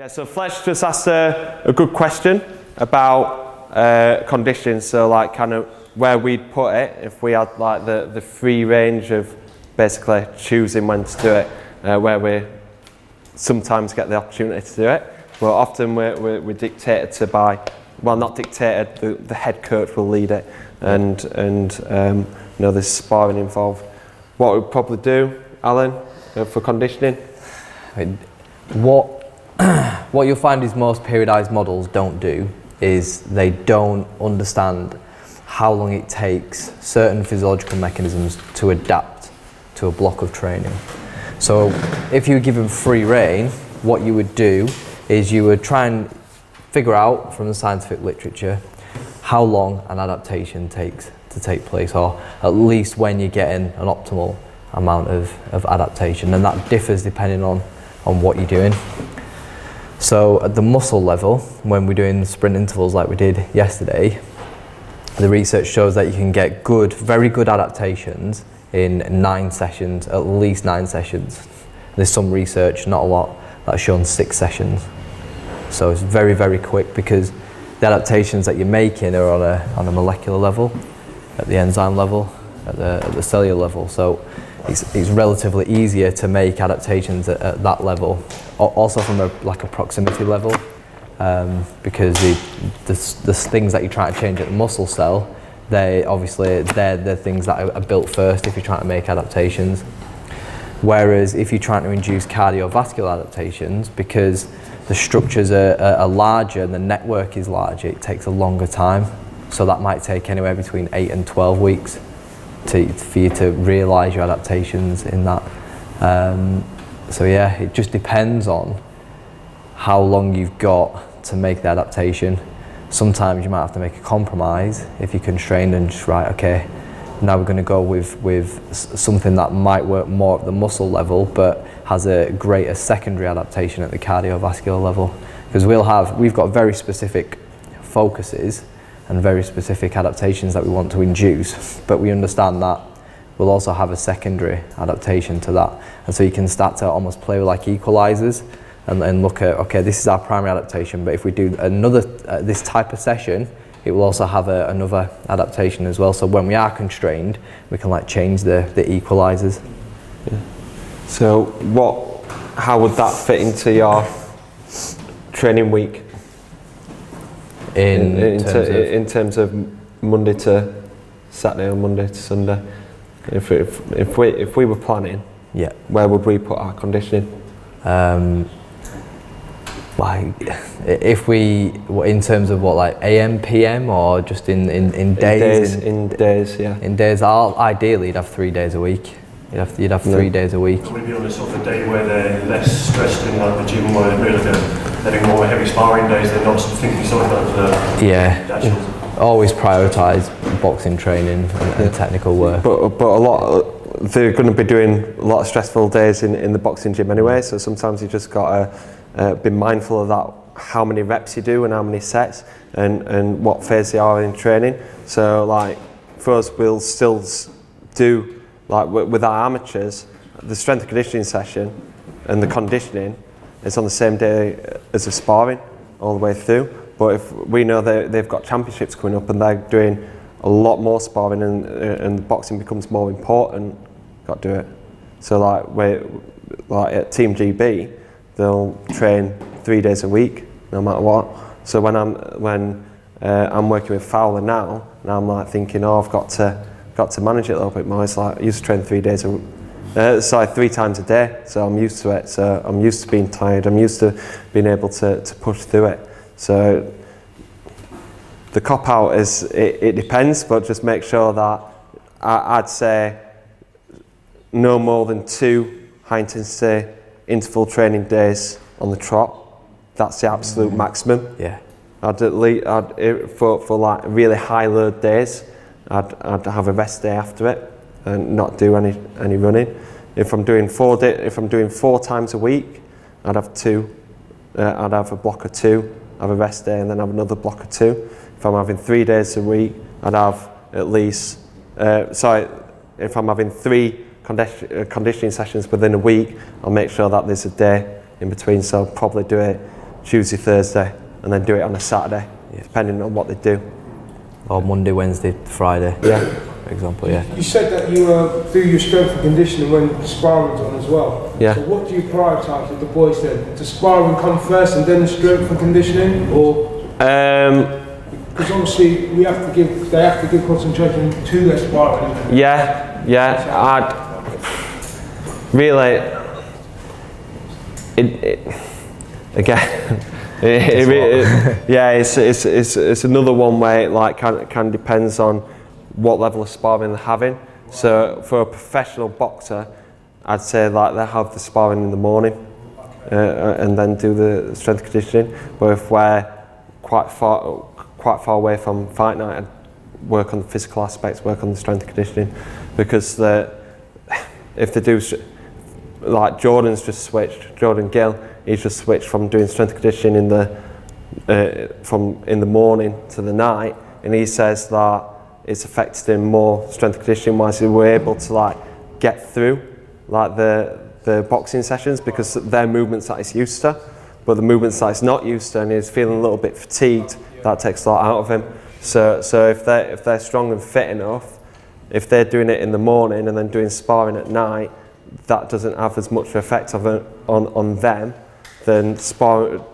Yeah, so Fletch just asked a good question about conditioning, so like kind of where we'd put it if we had like the free range of basically choosing when to do it, where we sometimes get the opportunity to do it, but often we're dictated to by, well, not dictated, the head coach will lead it, and you know, there's sparring involved. What we'd probably do, Alan, for conditioning? What you'll find is most periodized models don't do is they don't understand how long it takes certain physiological mechanisms to adapt to a block of training. So if you were given free rein, what you would do is you would try and figure out from the scientific literature how long an adaptation takes to take place, or at least when you're getting an optimal amount of adaptation, and that differs depending on what you're doing. So at the muscle level, when we're doing sprint intervals like we did yesterday, the research shows that you can get very good adaptations in 9 sessions, at least 9 sessions. There's some research, not a lot, that's shown 6 sessions. So it's very, very quick because the adaptations that you're making are on a molecular level, at the enzyme level, at the cellular level. So it's relatively easier to make adaptations at that level, also from a proximity level, because the things that you're trying to change at the muscle cell, they're the things that are built first if you're trying to make adaptations. Whereas if you're trying to induce cardiovascular adaptations, because the structures are larger and the network is larger, it takes a longer time. So that might take anywhere between 8 and 12 weeks for you to realise your adaptations in that. So yeah, it just depends on how long you've got to make the adaptation. Sometimes you might have to make a compromise if you're constrained and just, right, okay, now we're going to go with something that might work more at the muscle level but has a greater secondary adaptation at the cardiovascular level. Because we've got very specific focuses and very specific adaptations that we want to induce, but we understand that we'll also have a secondary adaptation to that. And so you can start to almost play with like equalizers and look at, okay, this is our primary adaptation, but if we do this type of session, it will also have another adaptation as well. So when we are constrained, we can like change the equalizers. Yeah. So how would that fit into your training week? In terms of Monday to Saturday or Monday to Sunday, if we were planning, yeah, where would we put our conditioning? If we, in terms of what, like AM, PM, or just in days? In days, yeah. In days, ideally you'd have 3 days a week. You'd have 3 days a week. Would it be on a sort of a day where they're less stressed in like the gym, where they're doing more heavy sparring days, they're not thinking so much about the Always prioritise boxing training and technical work. But they're going to be doing a lot of stressful days in the boxing gym anyway, so sometimes you just got to be mindful of that, how many reps you do and how many sets and what phase they are in training. So like for us, we'll still do, like with our amateurs, the strength and conditioning session and the conditioning is on the same day as the sparring all the way through. But if we know they've got championships coming up and they're doing a lot more sparring and the boxing becomes more important, got to do it. So like at Team GB, they'll train 3 days a week, no matter what. So when I'm working with Fowler now, and I'm like thinking, I've got to manage it a little bit more. It's like I used to train 3 days a week. 3 times a day, so I'm used to it. So I'm used to being tired. I'm used to being able to push through it. So the cop out is it depends, but just make sure that I'd say no more than 2 high intensity interval training days on the trot. That's the absolute maximum. Yeah. For like really high load days, I'd have a rest day after it and not do any running. If I'm doing 4 times a week, I'd have 2. I'd have a block of 2, have a rest day, and then have another block of 2. If I'm having 3 days a week, I'd have at least. If I'm having 3 conditioning sessions within a week, I'll make sure that there's a day in between. So I'll probably do it Tuesday, Thursday, and then do it on a Saturday, depending on what they do. Or Monday, Wednesday, Friday. Yeah. For example, yeah. You said that you do your strength and conditioning when sparring's on as well. Yeah. So what do you prioritise with the boys then? Does sparring come first and then the strength and conditioning, or? Because obviously they have to give concentration to their sparring. Yeah. I'd really, again. It's another one where it like kind of depends on what level of sparring they're having. So for a professional boxer, I'd say like they have the sparring in the morning and then do the strength conditioning. But if we're quite far away from fight night, I'd work on the physical aspects, work on the strength conditioning, because if they do, like Jordan Gill, he's just switched from doing strength conditioning in the morning to the night, and he says that it's affected him more strength conditioning wise. He were able to like get through like the boxing sessions because they're movements that he's used to, but the movements that he's not used to and he's feeling a little bit fatigued, that takes a lot out of him. So if they're strong and fit enough, if they're doing it in the morning and then doing sparring at night, that doesn't have as much effect on them than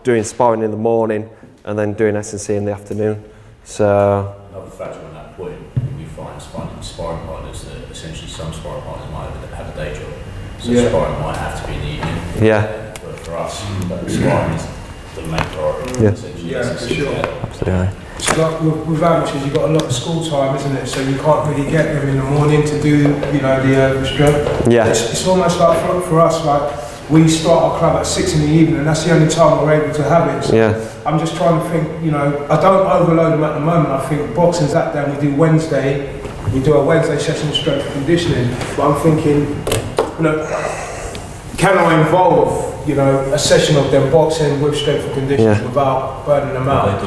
doing sparring in the morning and then doing S&C in the afternoon. So another factor on that point, we find finding sparring partners that essentially some sparring partners might have a day job, so sparring might have to be in the evening. Yeah. But for us, sparring is the main priority. Yeah. Yeah, for sure. Absolutely. It's like with amateurs, you've got a lot of school time, isn't it? So you can't really get them in the morning to do, the strength. Yeah. It's almost like for us, like we start our club at 6 in the evening, and that's the only time we're able to have it. So Yeah. I'm just trying to think, I don't overload them at the moment. I think boxing's that day, we do Wednesday, we do a Wednesday session of strength and conditioning. But I'm thinking, can I involve, a session of them boxing with strength and conditioning without burning them out?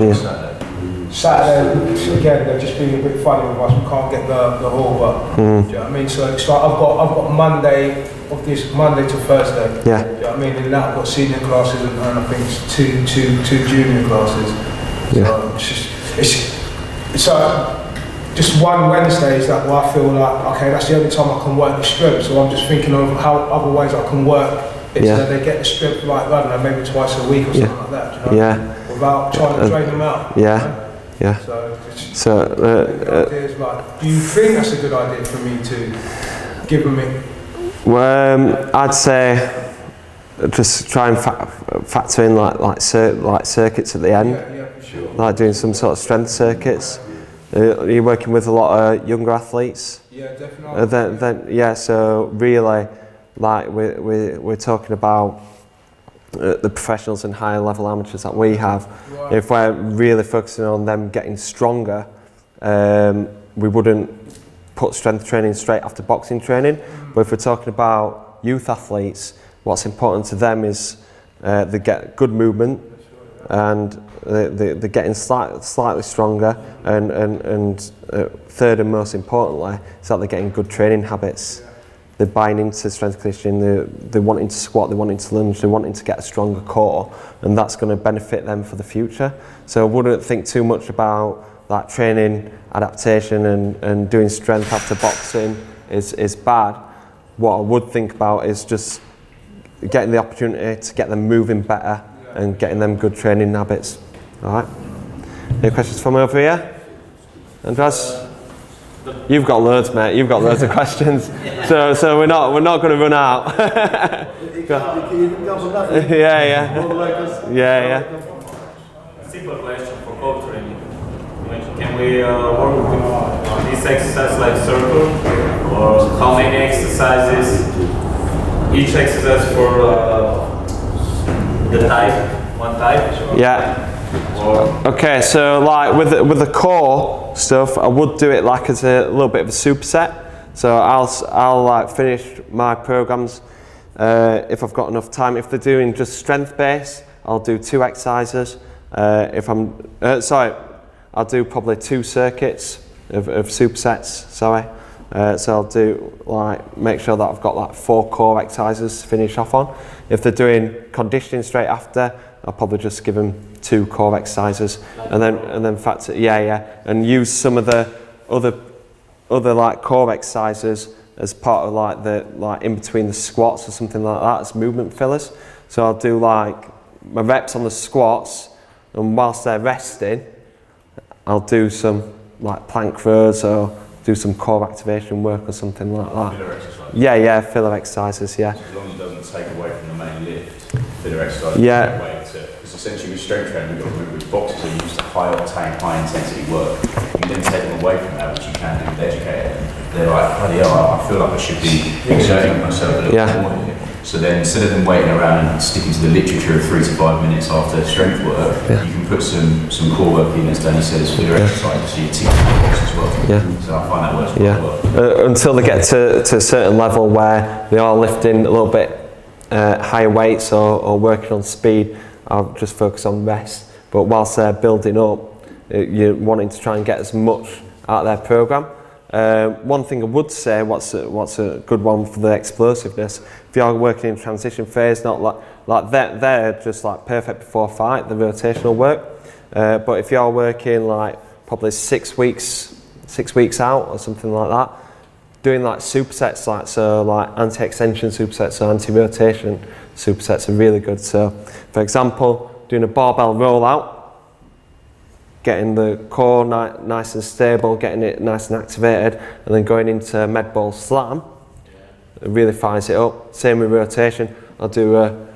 Saturday, again, they're just being a bit funny with us. We can't get the hall, but do you know what I mean? So it's like I've got Monday to Thursday. Yeah. Do you know what I mean? And now I've got senior classes and I think it's two junior classes. Yeah. So it's just one Wednesday is that where I feel like, okay, that's the only time I can work the strip. So I'm just thinking of how other ways I can work it so that they get the strip like, I don't know, maybe twice a week or something like that. Do you know? Yeah. Without trying to drain them out. Yeah. Yeah. So do you think that's a good idea for me to give them it? Well, I'd say just try and factor in like circuits at the end. Yeah, for sure. Like doing some sort of strength circuits. You're working with a lot of younger athletes. Yeah, definitely. So really, like we're talking about the professionals and higher level amateurs that we have. Right. If we're really focusing on them getting stronger, we wouldn't put strength training straight after boxing training. But if we're talking about youth athletes, what's important to them is they get good movement and they're getting slightly stronger, and third and most importantly is that they're getting good training habits. They're buying into strength conditioning, they're wanting to squat, they're wanting to lunge, they're wanting to get a stronger core, and that's going to benefit them for the future. So I wouldn't think too much about that training, adaptation and doing strength after boxing is bad. What I would think about is just getting the opportunity to get them moving better and getting them good training habits. All right. Any questions from over here? Andras? You've got loads, mate. You've got loads of questions. So we're not going to run out. Yeah. Simple question for core training. Can we work with this exercise like circle, or how many exercises? Each exercise for the type, one type. Yeah. Okay, so like with the core stuff, I would do it like as a little bit of a superset. So I'll like finish my programs if I've got enough time. If they're doing just strength based, I'll do 2 exercises. I'll do probably 2 circuits of supersets. So I'll do make sure that I've got 4 core exercises to finish off on. If they're doing conditioning straight after, I'll probably just give them 2 core exercises, and then factor, and use some of the other like core exercises as part of like in between the squats or something like that as movement fillers. So I'll do like my reps on the squats, and whilst they're resting, I'll do some like plank rows or do some core activation work or something like that. Filler exercises. Yeah, filler exercises, yeah. As long as it doesn't take away from the main lift, filler exercises Yeah. way to, because essentially with strength training, we've got to remember with boxers are used to high octane, high intensity work. You then take them away from that, which you can do with educator. They're like, bloody hell, I feel like I should be exerting myself a little bit more here. So then instead of them waiting around and sticking to the literature of 3 to 5 minutes after strength work, you can put some core work in, as Danny said, as filler exercises, so you tick the box as well. Yeah. So I find that works quite well. Until they get to a certain level where they are lifting a little bit higher weights or working on speed, I'll just focus on rest. But whilst they're building up, you're wanting to try and get as much out of their program. One thing I would say, what's a good one for the explosiveness, if you're working in transition phase, not like they're just like perfect before fight, the rotational work. But if you're working like probably 6 weeks out or something like that, doing like supersets, like anti-extension supersets or anti-rotation supersets are really good. So for example, doing a barbell rollout, getting the core nice and stable, getting it nice and activated, and then going into med ball slam, it really fires it up. Same with rotation. I'll do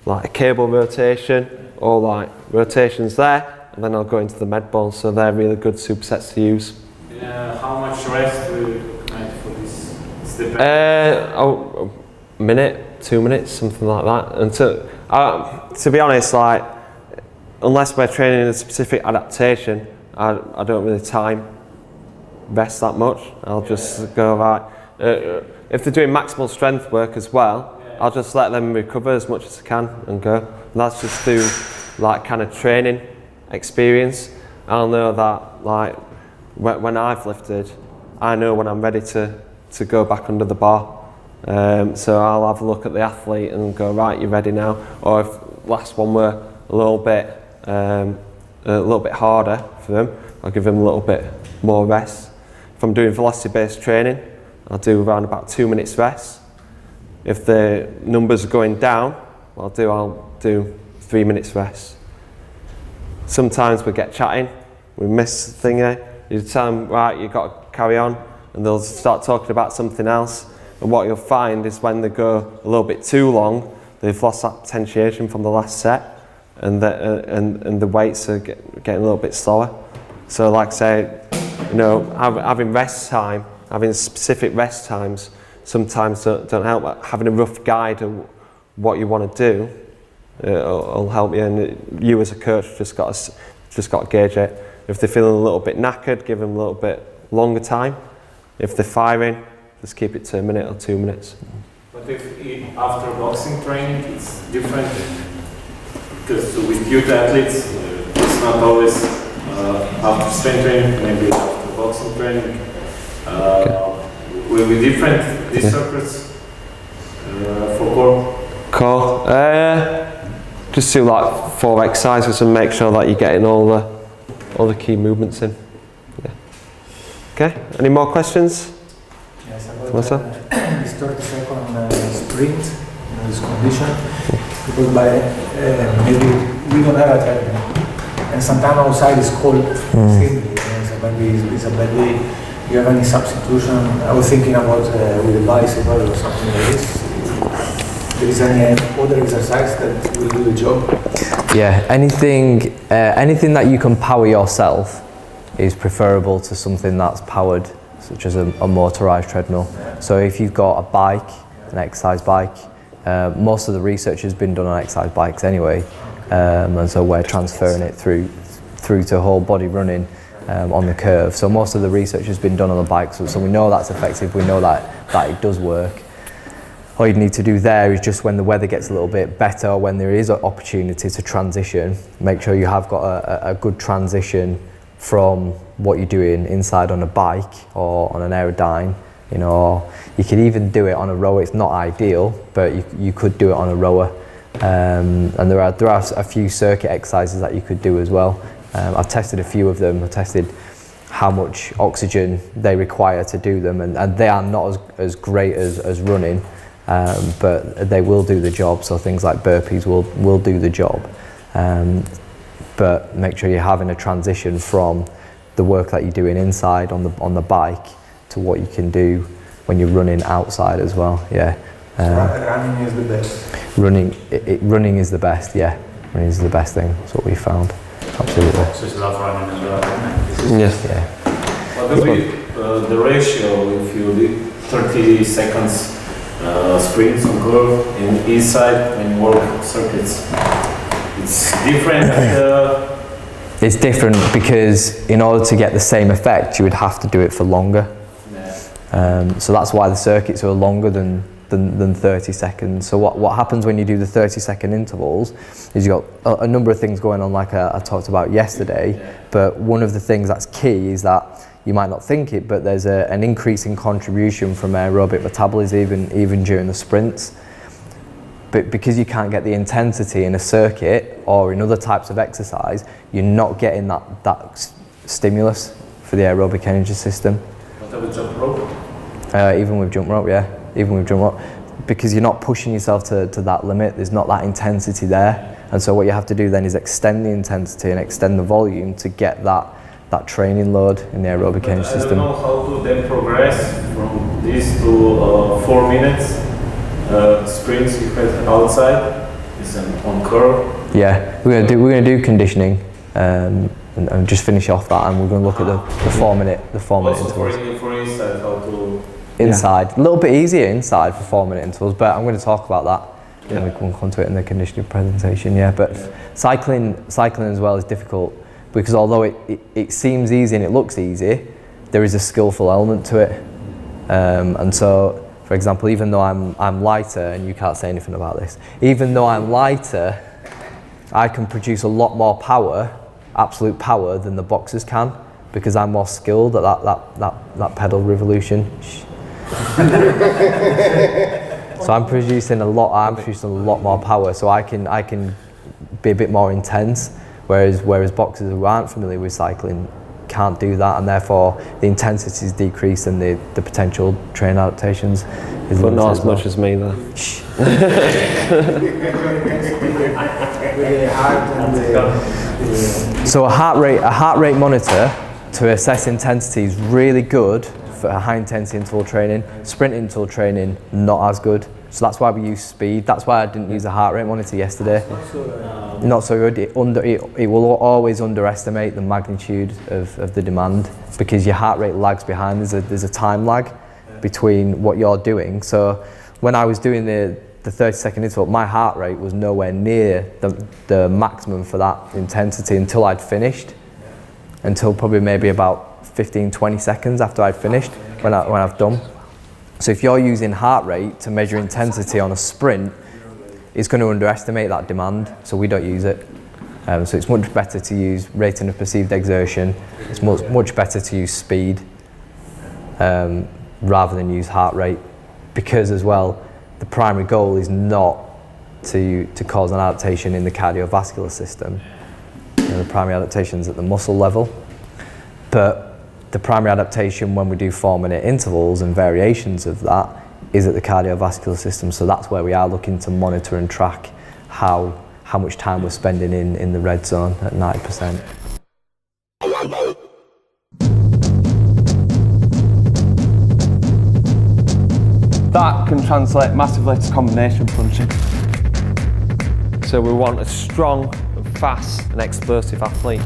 like a cable rotation or like rotations there, and then I'll go into the med ball. So they're really good supersets to use. How much rest do you recommend for this? A minute, 2 minutes, something like that. And to be honest, like, unless we're training a specific adaptation, I don't really time rest that much. I'll just go right. If they're doing maximal strength work as well, I'll just let them recover as much as I can and go. And that's just through like kind of training experience. I'll know that like when I've lifted, I know when I'm ready to go back under the bar. So I'll have a look at the athlete and go, right, you're ready now. Or if last one were a little bit harder for them, I'll give them a little bit more rest. If I'm doing velocity-based training, I'll do around about 2 minutes rest. If the numbers are going down, what I'll do 3 minutes rest. Sometimes we get chatting, we miss the thing here. You tell them, right, you've got to carry on, and they'll start talking about something else. And what you'll find is when they go a little bit too long, they've lost that potentiation from the last set. And the weights are getting a little bit slower. So like I say, having rest time, having specific rest times sometimes don't help. Having a rough guide of what you want to do will help you. And you as a coach just got to gauge it. If they're feeling a little bit knackered, give them a little bit longer time. If they're firing, just keep it to a minute or 2 minutes. But if after boxing training, it's different. Because with youth athletes, it's not always after strength training, maybe after boxing training. Will be different, these circuits for core? Core? Just do like 4 exercises and make sure that you're getting all the key movements in. Yeah. Okay, any more questions? Yes, about this 30-second sprint in this condition. Because maybe we don't have a treadmill, and sometimes outside is cold, simply, so maybe it's a bad day. Do you have any substitution? I was thinking about with a bicycle or something like this. There is any other exercise that will do the job? Yeah, anything that you can power yourself is preferable to something that's powered, such as a motorised treadmill. So if you've got a bike, an exercise bike, most of the research has been done on exercise bikes anyway, and so we're transferring it through to whole body running on the curve. So most of the research has been done on the bikes, so we know that's effective, we know that it does work. All you need to do there is just when the weather gets a little bit better, when there is an opportunity to transition, make sure you have got a good transition from what you're doing inside on a bike or on an aerodyne. You could even do it on a rower. It's not ideal, but you could do it on a rower And there are a few circuit exercises that you could do as well. I've tested a few of them. I've tested how much oxygen they require to do them, and they are not as great as running, but they will do the job. So things like burpees will do the job. But make sure you're having a transition from the work that you're doing inside on the bike to what you can do when you're running outside as well. Yeah. Running is the best. Running is the best. Yeah, running is the best thing. That's what we found. Absolutely. Boxers love running as well. Yes. Yeah. What will be the ratio if you do 30 seconds sprints on curve and inside when you work circuits? It's different. It's different because in order to get the same effect, you would have to do it for longer. Yeah. So that's why the circuits are longer than 30 seconds. So what happens when you do the 30-second intervals is you've got a number of things going on, like I talked about yesterday. Yeah. But one of the things that's key is that you might not think it, but there's an increasing contribution from aerobic metabolism even during the sprints. But because you can't get the intensity in a circuit or in other types of exercise, you're not getting that stimulus for the aerobic energy system. What about jump rope? Even with jump rope, yeah. Even with jump rope. Because you're not pushing yourself to that limit, there's not that intensity there. And so what you have to do then is extend the intensity and extend the volume to get that training load in the aerobic energy system. I don't know how to then progress from this to 4 minutes. Sprints you had outside is on curve. Yeah, we're gonna do conditioning and just finish off that, and we're gonna look at the 4 minute Also intervals. for inside, how to Inside, a little bit easier inside for 4 minute intervals, but I'm going to talk about that. Yeah. We can come to it in the conditioning presentation. Yeah, but cycling as well is difficult because although it seems easy and it looks easy, there is a skillful element to it. And so, for example, even though I'm lighter, and you can't say anything about this, even though I'm lighter, I can produce a lot more power, absolute power, than the boxers can because I'm more skilled at that pedal revolution. So I'm producing a lot more power, so I can be a bit more intense, whereas boxers who aren't familiar with cycling can't do that, and therefore the intensity is decreased and the potential train adaptations is But not as well. much as me though. So a heart rate monitor to assess intensity is really good for high intensity interval training. Sprint interval training, not as good. So that's why we use speed. That's why I didn't use a heart rate monitor yesterday. Not so good. It will always underestimate the magnitude of the demand because your heart rate lags behind. There's a time lag between what you're doing. So when I was doing the 30-second interval, my heart rate was nowhere near the maximum for that intensity until I'd finished. Until probably maybe about 15-20 seconds after I'd finished when I've done. So if you're using heart rate to measure intensity on a sprint, it's going to underestimate that demand, so we don't use it. So it's much better to use rating of perceived exertion. It's much better to use speed rather than use heart rate, because as well, the primary goal is not to cause an adaptation in the cardiovascular system. The primary adaptation is at the muscle level, but the primary adaptation when we do 4 minute intervals and variations of that is at the cardiovascular system. So that's where we are looking to monitor and track how much time we're spending in the red zone at 90%. That can translate massively to combination punching. So we want a strong, fast and explosive athlete.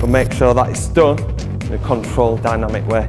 We'll make sure that it's done in a controlled, dynamic way.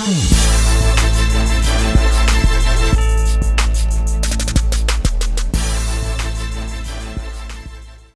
Adaptation.